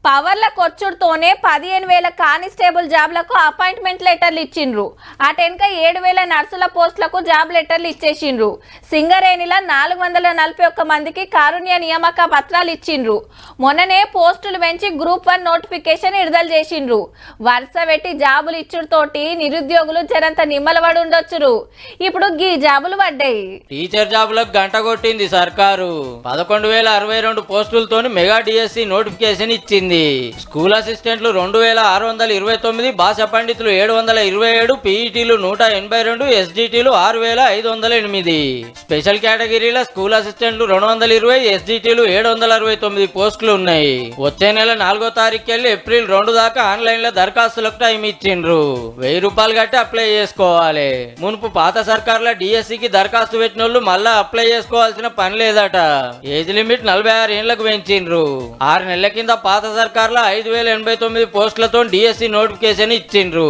పవర్లకు వచ్చుడుతోనే 15,000 constable జాబ్లకు appointment లెటర్లు ఇచ్చిండ్రు. అటెనక 7,000 నర్సుల పోస్టులకు జాబ్ లెటర్లు ఇచ్చేసిండ్రు. సింగరేణిలో 441 మందికి కారుణ్య నియామక పత్రాలు ఇచ్చిండ్రు. మొన్ననే పోస్టులు పెంచి గ్రూప్ 1 నోటిఫికేషన్ విడుదల చేసిండ్రు. వరుస పెట్టి జాబులు ఇచ్చుడుతోటి నిరుద్యోగులు జరంత నిమ్మలబడి ఉండొచ్చురు. ఇప్పుడు గీ జాబులు పడ్డాయి. టీచర్ జాబులకు గంట కొట్టింది సర్కారు. 11,062 పోస్టులతోని మెగా డిఎస్సి నోటిఫికేషన్ ఇచ్చింది. స్కూల్ అసిస్టెంట్లు 2,629, భాషా పండితులు 727, పీఈటీలు 182, ఎస్డిటీలు 6,508. స్పెషల్ కేటగిరీల స్కూల్ అసిస్టెంట్లు 220, ఎస్డిటీలు 769 పోస్టులు ఉన్నాయి. వచ్చే నెల 4వ తారీఖుకెళ్లి ఏప్రిల్ 2 దాకా ఆన్లైన్ లో దరఖాస్తులకు టైం ఇచ్చిండ్రు. 1000 రూపాయలు కట్టి అప్లై చేసుకోవాలి. మునుపు పాత సర్కార్ల డిఎస్సికి దరఖాస్తు పెట్టిన వాళ్ళు మళ్ళా అప్లై చేసుకోవాల్సిన పని లేదట. ఏజ్ లిమిట్ 46 ఏళ్లకు పెంచిండ్రు. 6 నెలల కింద పాత సర్కార్ల 5,089 పోస్టులతో డిఎస్సి నోటిఫికేషన్ ఇచ్చిండ్రు.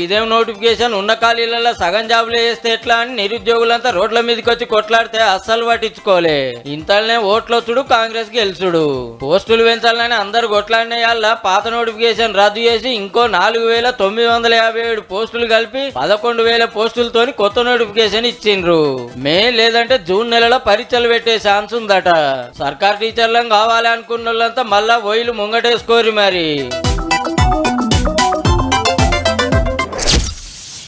ఇదేం నోటిఫికేషన్, ఉన్న ఖాళీలలో సగం జాబులు వేస్తే ఎట్లా అని నిరుద్యోగులంతా రోడ్ల మీదకి వచ్చి కొట్లాడితే అస్సలు పట్టించుకోలే. ఇంతలోనే ఓట్లొచ్చుడు, కాంగ్రెస్ గెలుచుడు. పోస్టులు పెంచాలని అందరు కొట్లాడిన పాత నోటిఫికేషన్ రద్దు చేసి ఇంకో 4,957 పోస్టులు కలిపి 11,000 పోస్టులతోని కొత్త నోటిఫికేషన్ ఇచ్చిండ్రు. మే లేదంటే జూన్ నెలలో పరీక్షలు పెట్టే ఛాన్స్ ఉందట. సర్కార్ టీచర్లను కావాలి అనుకున్న వాళ్ళంతా మళ్ళా ఓయిలు ముంగటేసుకోరు మరి.